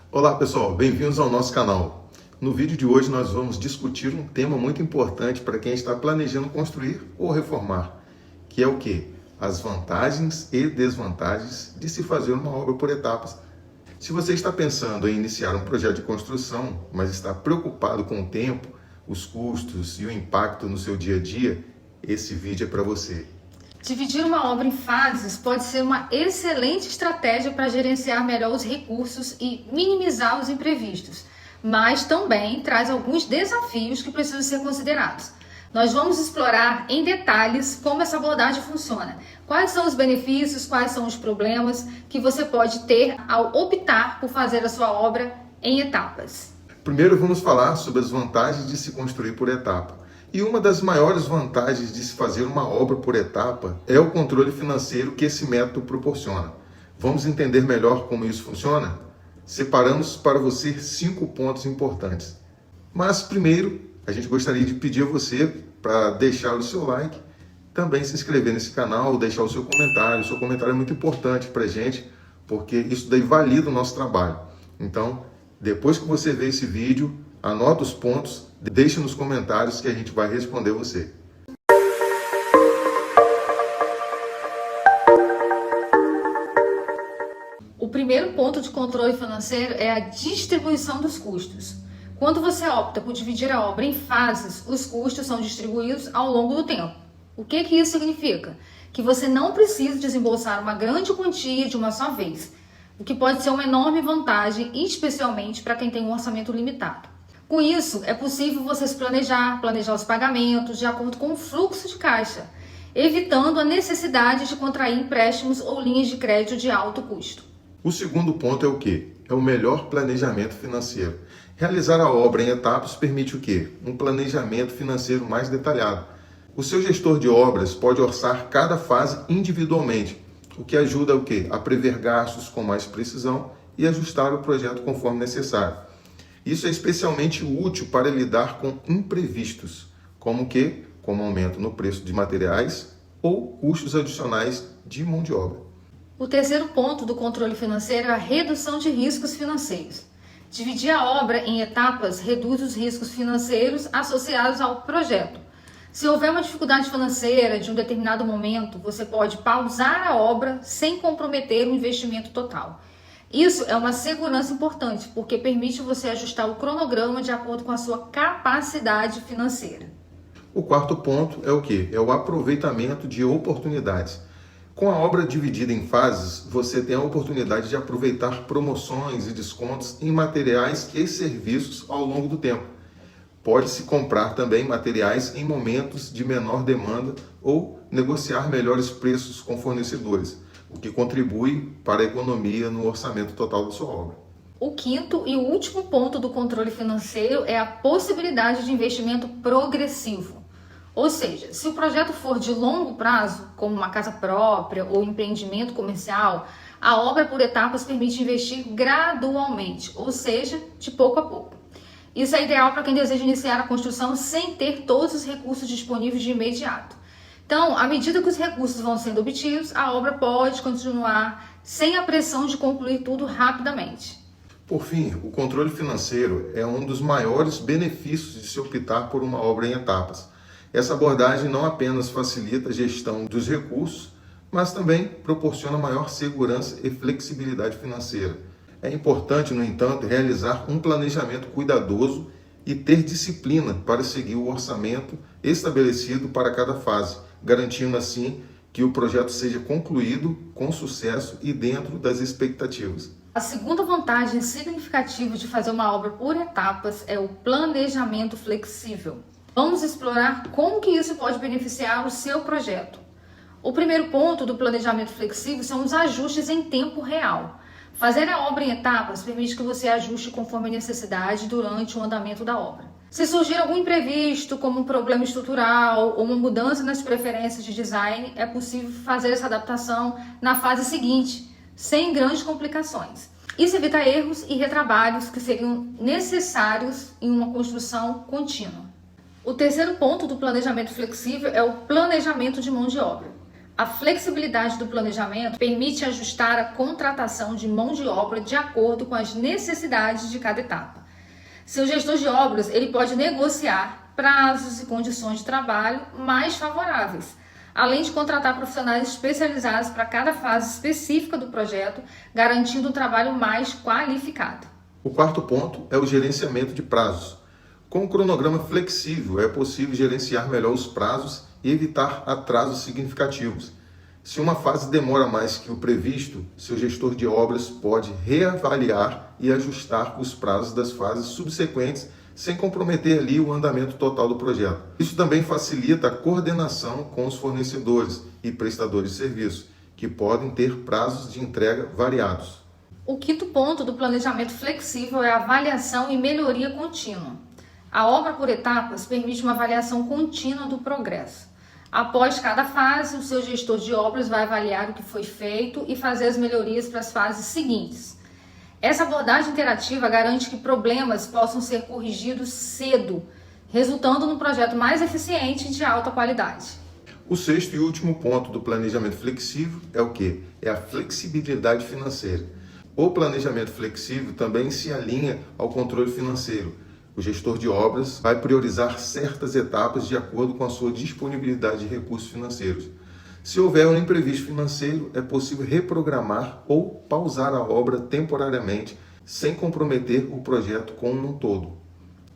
Olá pessoal, bem-vindos ao nosso canal. No vídeo de hoje nós vamos discutir um tema muito importante para quem está planejando construir ou reformar, que é o quê? As vantagens e desvantagens de se fazer uma obra por etapas. Se você está pensando em iniciar um projeto de construção, mas está preocupado com o tempo, os custos e o impacto no seu dia a dia, esse vídeo é para você. Dividir uma obra em fases pode ser uma excelente estratégia para gerenciar melhor os recursos e minimizar os imprevistos, mas também traz alguns desafios que precisam ser considerados. Nós vamos explorar em detalhes como essa abordagem funciona, quais são os benefícios, quais são os problemas que você pode ter ao optar por fazer a sua obra em etapas. Primeiro vamos falar sobre as vantagens de se construir por etapa. E uma das maiores vantagens de se fazer uma obra por etapa é o controle financeiro que esse método proporciona. Vamos entender melhor como isso funciona? Separamos para você 5 pontos importantes. Mas primeiro, a gente gostaria de pedir a você para deixar o seu like, também se inscrever nesse canal, deixar o seu comentário. O seu comentário é muito importante para a gente, porque isso daí valida o nosso trabalho. Então, depois que você ver esse vídeo, anota os pontos, deixe nos comentários que a gente vai responder você. O primeiro ponto de controle financeiro é a distribuição dos custos. Quando você opta por dividir a obra em fases, os custos são distribuídos ao longo do tempo. O que isso significa? Que você não precisa desembolsar uma grande quantia de uma só vez, o que pode ser uma enorme vantagem, especialmente para quem tem um orçamento limitado. Com isso, é possível você se planejar os pagamentos de acordo com o fluxo de caixa, evitando a necessidade de contrair empréstimos ou linhas de crédito de alto custo. O segundo ponto é o quê? É o melhor planejamento financeiro. Realizar a obra em etapas permite o quê? Um planejamento financeiro mais detalhado. O seu gestor de obras pode orçar cada fase individualmente, o que ajuda o quê? A prever gastos com mais precisão e ajustar o projeto conforme necessário. Isso é especialmente útil para lidar com imprevistos, como aumento no preço de materiais ou custos adicionais de mão de obra. O terceiro ponto do controle financeiro é a redução de riscos financeiros. Dividir a obra em etapas reduz os riscos financeiros associados ao projeto. Se houver uma dificuldade financeira de um determinado momento, você pode pausar a obra sem comprometer o investimento total. Isso é uma segurança importante, porque permite você ajustar o cronograma de acordo com a sua capacidade financeira. O quarto ponto é o quê? É o aproveitamento de oportunidades. Com a obra dividida em fases, você tem a oportunidade de aproveitar promoções e descontos em materiais e serviços ao longo do tempo. Pode-se comprar também materiais em momentos de menor demanda ou negociar melhores preços com fornecedores, o que contribui para a economia no orçamento total da sua obra. O quinto e último ponto do controle financeiro é a possibilidade de investimento progressivo. Ou seja, se o projeto for de longo prazo, como uma casa própria ou empreendimento comercial, a obra por etapas permite investir gradualmente, ou seja, de pouco a pouco. Isso é ideal para quem deseja iniciar a construção sem ter todos os recursos disponíveis de imediato. Então, à medida que os recursos vão sendo obtidos, a obra pode continuar sem a pressão de concluir tudo rapidamente. Por fim, o controle financeiro é um dos maiores benefícios de se optar por uma obra em etapas. Essa abordagem não apenas facilita a gestão dos recursos, mas também proporciona maior segurança e flexibilidade financeira. É importante, no entanto, realizar um planejamento cuidadoso e ter disciplina para seguir o orçamento estabelecido para cada fase, garantindo assim que o projeto seja concluído com sucesso e dentro das expectativas. A segunda vantagem significativa de fazer uma obra por etapas é o planejamento flexível. Vamos explorar como que isso pode beneficiar o seu projeto. O primeiro ponto do planejamento flexível são os ajustes em tempo real. Fazer a obra em etapas permite que você ajuste conforme a necessidade durante o andamento da obra. Se surgir algum imprevisto, como um problema estrutural ou uma mudança nas preferências de design, é possível fazer essa adaptação na fase seguinte, sem grandes complicações. Isso evita erros e retrabalhos que seriam necessários em uma construção contínua. O terceiro ponto do planejamento flexível é o planejamento de mão de obra. A flexibilidade do planejamento permite ajustar a contratação de mão de obra de acordo com as necessidades de cada etapa. Seu gestor de obras ele pode negociar prazos e condições de trabalho mais favoráveis, além de contratar profissionais especializados para cada fase específica do projeto, garantindo um trabalho mais qualificado. O quarto ponto é o gerenciamento de prazos. Com o cronograma flexível, é possível gerenciar melhor os prazos e evitar atrasos significativos. Se uma fase demora mais que o previsto, seu gestor de obras pode reavaliar e ajustar os prazos das fases subsequentes sem comprometer ali o andamento total do projeto. Isso também facilita a coordenação com os fornecedores e prestadores de serviço, que podem ter prazos de entrega variados. O quinto ponto do planejamento flexível é a avaliação e melhoria contínua. A obra por etapas permite uma avaliação contínua do progresso. Após cada fase, o seu gestor de obras vai avaliar o que foi feito e fazer as melhorias para as fases seguintes. Essa abordagem interativa garante que problemas possam ser corrigidos cedo, resultando num projeto mais eficiente e de alta qualidade. O sexto e último ponto do planejamento flexível é o quê? É a flexibilidade financeira. O planejamento flexível também se alinha ao controle financeiro. O gestor de obras vai priorizar certas etapas de acordo com a sua disponibilidade de recursos financeiros. Se houver um imprevisto financeiro, é possível reprogramar ou pausar a obra temporariamente, sem comprometer o projeto como um todo.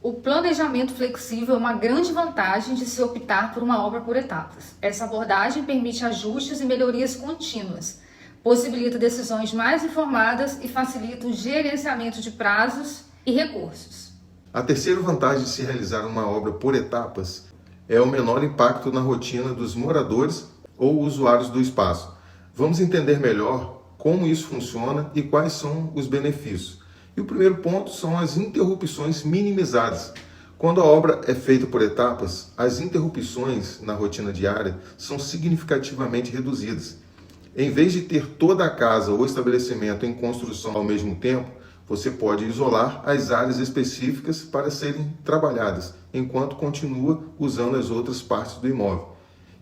O planejamento flexível é uma grande vantagem de se optar por uma obra por etapas. Essa abordagem permite ajustes e melhorias contínuas, possibilita decisões mais informadas e facilita o gerenciamento de prazos e recursos. A terceira vantagem de se realizar uma obra por etapas é o menor impacto na rotina dos moradores ou usuários do espaço. Vamos entender melhor como isso funciona e quais são os benefícios. E o primeiro ponto são as interrupções minimizadas. Quando a obra é feita por etapas, as interrupções na rotina diária são significativamente reduzidas. Em vez de ter toda a casa ou estabelecimento em construção ao mesmo tempo, você pode isolar as áreas específicas para serem trabalhadas, enquanto continua usando as outras partes do imóvel.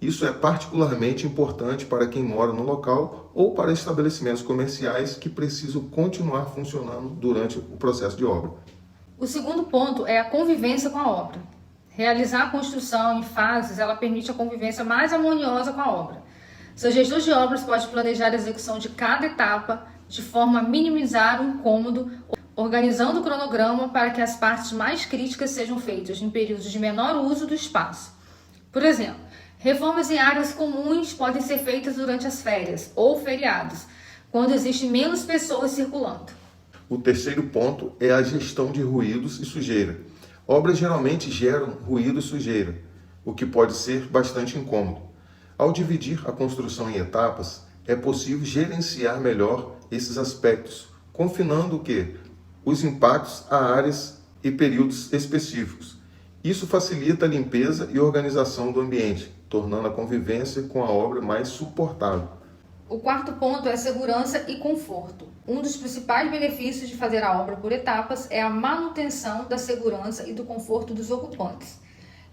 Isso é particularmente importante para quem mora no local ou para estabelecimentos comerciais que precisam continuar funcionando durante o processo de obra. O segundo ponto é a convivência com a obra. Realizar a construção em fases, ela permite a convivência mais harmoniosa com a obra. Seu gestor de obras pode planejar a execução de cada etapa de forma a minimizar o incômodo, organizando o cronograma para que as partes mais críticas sejam feitas em períodos de menor uso do espaço. Por exemplo, reformas em áreas comuns podem ser feitas durante as férias ou feriados, quando existem menos pessoas circulando. O terceiro ponto é a gestão de ruídos e sujeira. Obras geralmente geram ruído e sujeira, o que pode ser bastante incômodo. Ao dividir a construção em etapas, é possível gerenciar melhor esses aspectos, confinando os impactos a áreas e períodos específicos. Isso facilita a limpeza e organização do ambiente, tornando a convivência com a obra mais suportável. O quarto ponto é segurança e conforto. Um dos principais benefícios de fazer a obra por etapas é a manutenção da segurança e do conforto dos ocupantes.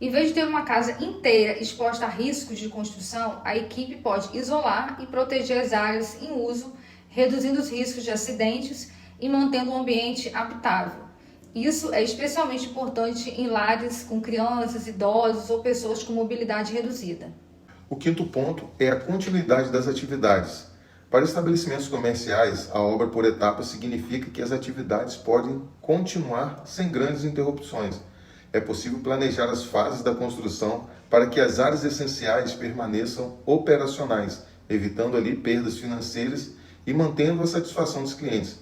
Em vez de ter uma casa inteira exposta a riscos de construção, a equipe pode isolar e proteger as áreas em uso, reduzindo os riscos de acidentes e mantendo um ambiente habitável. Isso é especialmente importante em lares com crianças, idosos ou pessoas com mobilidade reduzida. O quinto ponto é a continuidade das atividades. Para estabelecimentos comerciais, a obra por etapas significa que as atividades podem continuar sem grandes interrupções. É possível planejar as fases da construção para que as áreas essenciais permaneçam operacionais, evitando ali perdas financeiras e mantendo a satisfação dos clientes.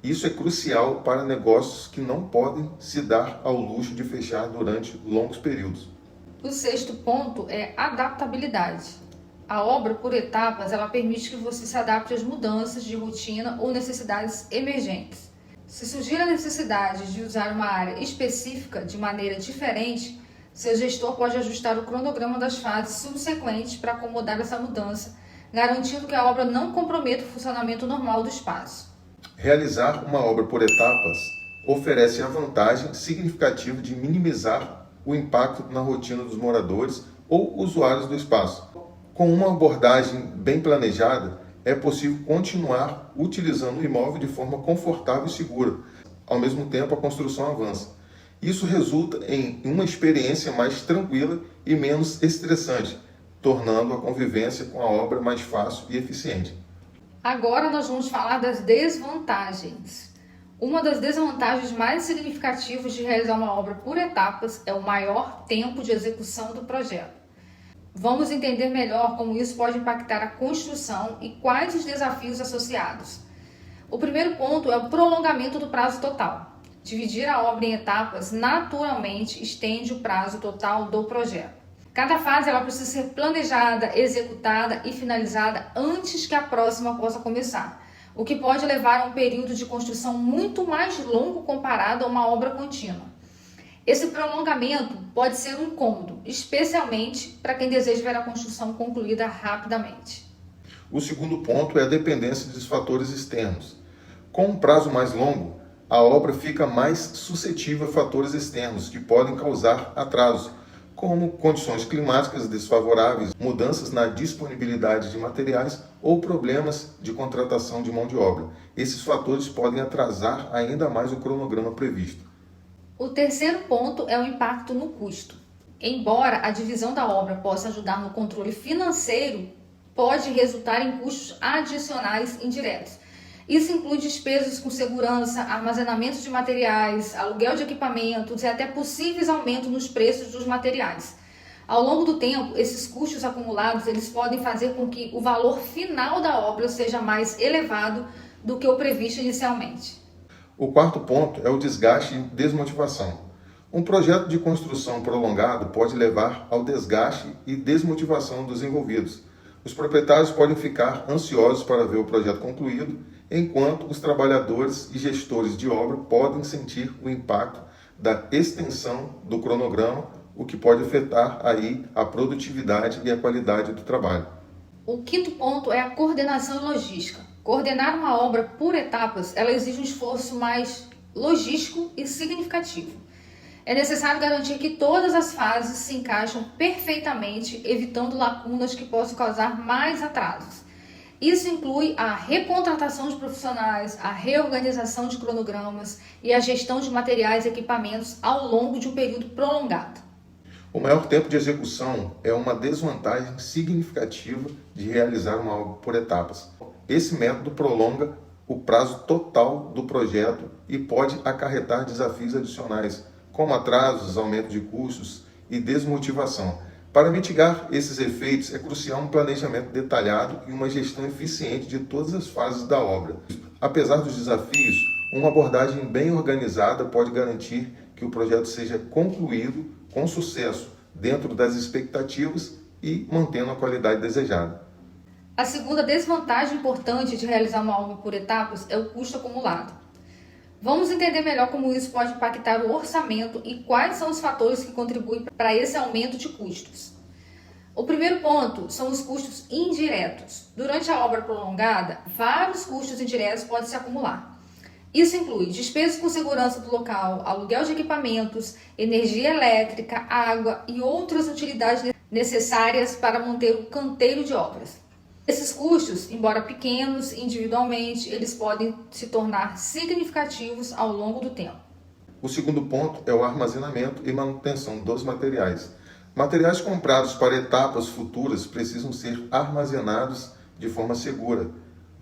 Isso é crucial para negócios que não podem se dar ao luxo de fechar durante longos períodos. O sexto ponto é adaptabilidade. A obra por etapas, ela permite que você se adapte às mudanças de rotina ou necessidades emergentes. Se surgir a necessidade de usar uma área específica de maneira diferente, seu gestor pode ajustar o cronograma das fases subsequentes para acomodar essa mudança, garantindo que a obra não comprometa o funcionamento normal do espaço. Realizar uma obra por etapas oferece a vantagem significativa de minimizar o impacto na rotina dos moradores ou usuários do espaço. Com uma abordagem bem planejada, é possível continuar utilizando o imóvel de forma confortável e segura. Ao mesmo tempo, a construção avança. Isso resulta em uma experiência mais tranquila e menos estressante, tornando a convivência com a obra mais fácil e eficiente. Agora nós vamos falar das desvantagens. Uma das desvantagens mais significativas de realizar uma obra por etapas é o maior tempo de execução do projeto. Vamos entender melhor como isso pode impactar a construção e quais os desafios associados. O primeiro ponto é o prolongamento do prazo total. Dividir a obra em etapas naturalmente estende o prazo total do projeto. Cada fase ela precisa ser planejada, executada e finalizada antes que a próxima possa começar, o que pode levar a um período de construção muito mais longo comparado a uma obra contínua. Esse prolongamento pode ser um incômodo, especialmente para quem deseja ver a construção concluída rapidamente. O segundo ponto é a dependência dos fatores externos. Com um prazo mais longo, a obra fica mais suscetível a fatores externos que podem causar atrasos, como condições climáticas desfavoráveis, mudanças na disponibilidade de materiais ou problemas de contratação de mão de obra. Esses fatores podem atrasar ainda mais o cronograma previsto. O terceiro ponto é o impacto no custo. Embora a divisão da obra possa ajudar no controle financeiro, pode resultar em custos adicionais indiretos. Isso inclui despesas com segurança, armazenamento de materiais, aluguel de equipamentos e até possíveis aumentos nos preços dos materiais. Ao longo do tempo, esses custos acumulados eles podem fazer com que o valor final da obra seja mais elevado do que o previsto inicialmente. O quarto ponto é o desgaste e desmotivação. Um projeto de construção prolongado pode levar ao desgaste e desmotivação dos envolvidos. Os proprietários podem ficar ansiosos para ver o projeto concluído, enquanto os trabalhadores e gestores de obra podem sentir o impacto da extensão do cronograma, o que pode afetar aí a produtividade e a qualidade do trabalho. O quinto ponto é a coordenação e logística. Coordenar uma obra por etapas, ela exige um esforço mais logístico e significativo. É necessário garantir que todas as fases se encaixam perfeitamente, evitando lacunas que possam causar mais atrasos. Isso inclui a recontratação de profissionais, a reorganização de cronogramas e a gestão de materiais e equipamentos ao longo de um período prolongado. O maior tempo de execução é uma desvantagem significativa de realizar uma obra por etapas. Esse método prolonga o prazo total do projeto e pode acarretar desafios adicionais, como atrasos, aumento de custos e desmotivação. Para mitigar esses efeitos, é crucial um planejamento detalhado e uma gestão eficiente de todas as fases da obra. Apesar dos desafios, uma abordagem bem organizada pode garantir que o projeto seja concluído com sucesso, dentro das expectativas e mantendo a qualidade desejada. A segunda desvantagem importante de realizar uma obra por etapas é o custo acumulado. Vamos entender melhor como isso pode impactar o orçamento e quais são os fatores que contribuem para esse aumento de custos. O primeiro ponto são os custos indiretos. Durante a obra prolongada, vários custos indiretos podem se acumular. Isso inclui despesas com segurança do local, aluguel de equipamentos, energia elétrica, água e outras utilidades necessárias para manter o canteiro de obras. Esses custos, embora pequenos individualmente, eles podem se tornar significativos ao longo do tempo. O segundo ponto é o armazenamento e manutenção dos materiais. Materiais comprados para etapas futuras precisam ser armazenados de forma segura,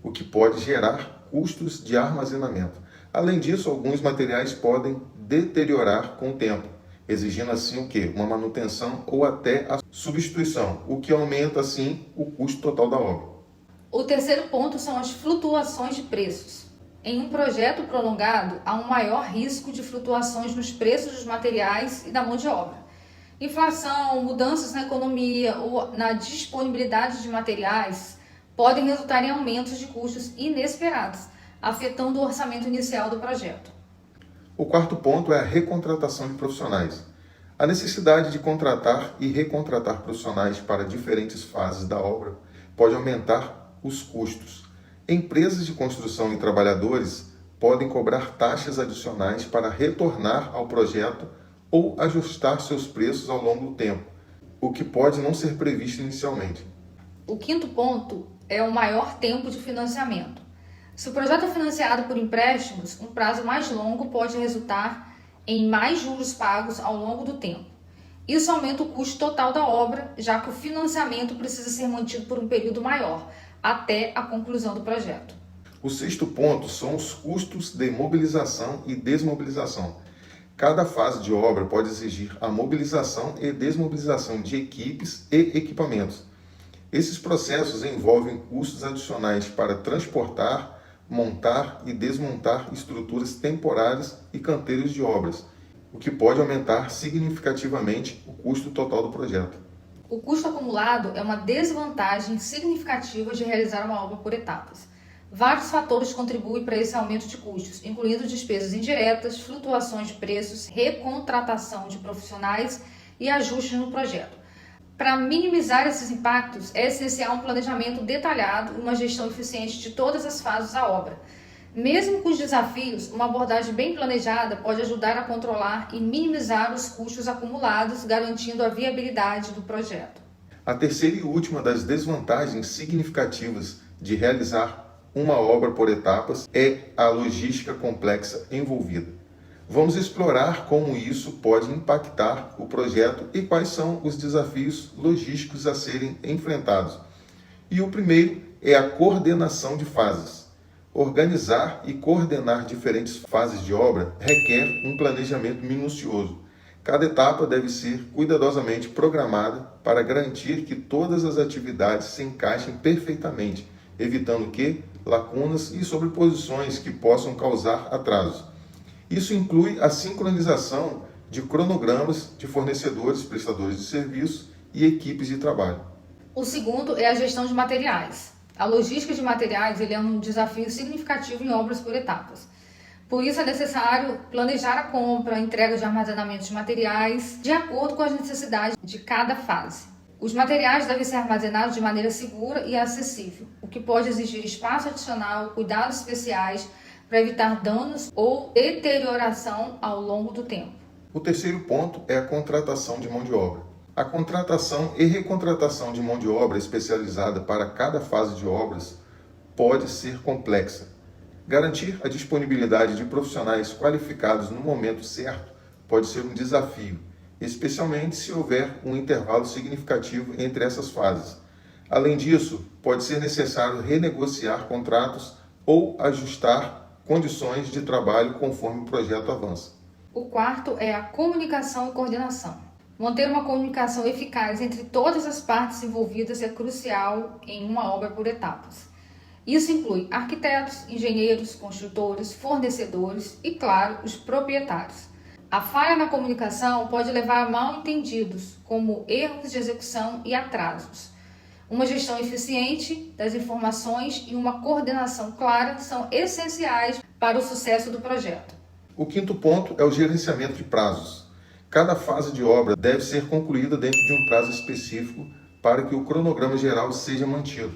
o que pode gerar custos de armazenamento. Além disso, alguns materiais podem deteriorar com o tempo, exigindo assim o quê? Uma manutenção ou até a substituição, o que aumenta assim o custo total da obra. O terceiro ponto são as flutuações de preços. Em um projeto prolongado, há um maior risco de flutuações nos preços dos materiais e da mão de obra. Inflação, mudanças na economia ou na disponibilidade de materiais podem resultar em aumentos de custos inesperados, afetando o orçamento inicial do projeto. O quarto ponto é a recontratação de profissionais. A necessidade de contratar e recontratar profissionais para diferentes fases da obra pode aumentar os custos. Empresas de construção e trabalhadores podem cobrar taxas adicionais para retornar ao projeto ou ajustar seus preços ao longo do tempo, o que pode não ser previsto inicialmente. O quinto ponto é o maior tempo de financiamento. Se o projeto é financiado por empréstimos, um prazo mais longo pode resultar em mais juros pagos ao longo do tempo. Isso aumenta o custo total da obra, já que o financiamento precisa ser mantido por um período maior, até a conclusão do projeto. O sexto ponto são os custos de mobilização e desmobilização. Cada fase de obra pode exigir a mobilização e desmobilização de equipes e equipamentos. Esses processos envolvem custos adicionais para transportar, montar e desmontar estruturas temporárias e canteiros de obras, o que pode aumentar significativamente o custo total do projeto. O custo acumulado é uma desvantagem significativa de realizar uma obra por etapas. Vários fatores contribuem para esse aumento de custos, incluindo despesas indiretas, flutuações de preços, recontratação de profissionais e ajustes no projeto. Para minimizar esses impactos, é essencial um planejamento detalhado e uma gestão eficiente de todas as fases da obra. Mesmo com os desafios, uma abordagem bem planejada pode ajudar a controlar e minimizar os custos acumulados, garantindo a viabilidade do projeto. A terceira e última das desvantagens significativas de realizar uma obra por etapas é a logística complexa envolvida. Vamos explorar como isso pode impactar o projeto e quais são os desafios logísticos a serem enfrentados. E o primeiro é a coordenação de fases. Organizar e coordenar diferentes fases de obra requer um planejamento minucioso. Cada etapa deve ser cuidadosamente programada para garantir que todas as atividades se encaixem perfeitamente, evitando lacunas e sobreposições que possam causar atrasos. Isso inclui a sincronização de cronogramas de fornecedores, prestadores de serviços e equipes de trabalho. O segundo é a gestão de materiais. A logística de materiais é um desafio significativo em obras por etapas. Por isso é necessário planejar a compra, a entrega de armazenamento de materiais, de acordo com as necessidades de cada fase. Os materiais devem ser armazenados de maneira segura e acessível, o que pode exigir espaço adicional, cuidados especiais para evitar danos ou deterioração ao longo do tempo. O terceiro ponto é a contratação de mão de obra. A contratação e recontratação de mão de obra especializada para cada fase de obras pode ser complexa. Garantir a disponibilidade de profissionais qualificados no momento certo pode ser um desafio, especialmente se houver um intervalo significativo entre essas fases. Além disso, pode ser necessário renegociar contratos ou ajustar condições de trabalho conforme o projeto avança. O quarto é a comunicação e coordenação. Manter uma comunicação eficaz entre todas as partes envolvidas é crucial em uma obra por etapas. Isso inclui arquitetos, engenheiros, construtores, fornecedores e, claro, os proprietários. A falha na comunicação pode levar a mal-entendidos, como erros de execução e atrasos. Uma gestão eficiente das informações e uma coordenação clara são essenciais para o sucesso do projeto. O quinto ponto é o gerenciamento de prazos. Cada fase de obra deve ser concluída dentro de um prazo específico para que o cronograma geral seja mantido.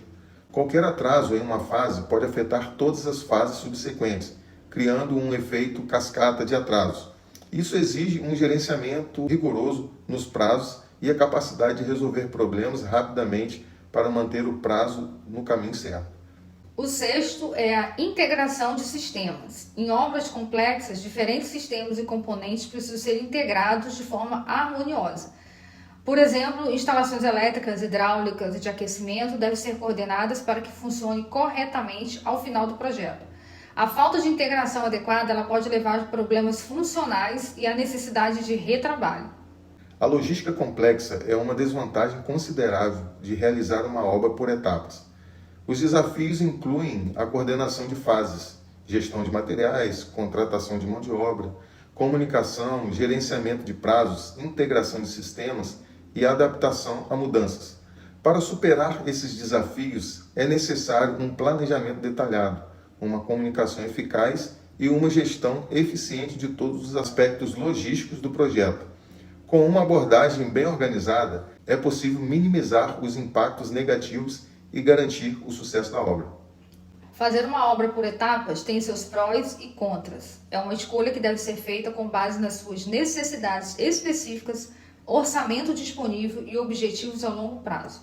Qualquer atraso em uma fase pode afetar todas as fases subsequentes, criando um efeito cascata de atrasos. Isso exige um gerenciamento rigoroso nos prazos e a capacidade de resolver problemas rapidamente para manter o prazo no caminho certo. O sexto é a integração de sistemas. Em obras complexas, diferentes sistemas e componentes precisam ser integrados de forma harmoniosa. Por exemplo, instalações elétricas, hidráulicas e de aquecimento devem ser coordenadas para que funcione corretamente ao final do projeto. A falta de integração adequada ela pode levar a problemas funcionais e a necessidade de retrabalho. A logística complexa é uma desvantagem considerável de realizar uma obra por etapas. Os desafios incluem a coordenação de fases, gestão de materiais, contratação de mão de obra, comunicação, gerenciamento de prazos, integração de sistemas e adaptação a mudanças. Para superar esses desafios, é necessário um planejamento detalhado, uma comunicação eficaz e uma gestão eficiente de todos os aspectos logísticos do projeto. Com uma abordagem bem organizada, é possível minimizar os impactos negativos e garantir o sucesso da obra. Fazer uma obra por etapas tem seus prós e contras. É uma escolha que deve ser feita com base nas suas necessidades específicas, orçamento disponível e objetivos a longo prazo.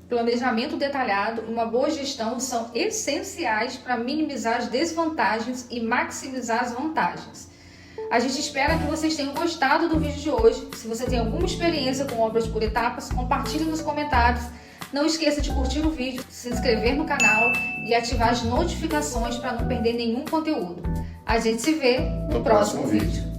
Planejamento detalhado e uma boa gestão são essenciais para minimizar as desvantagens e maximizar as vantagens. A gente espera que vocês tenham gostado do vídeo de hoje. Se você tem alguma experiência com obras por etapas, compartilhe nos comentários. Não esqueça de curtir o vídeo, se inscrever no canal e ativar as notificações para não perder nenhum conteúdo. A gente se vê no próximo vídeo.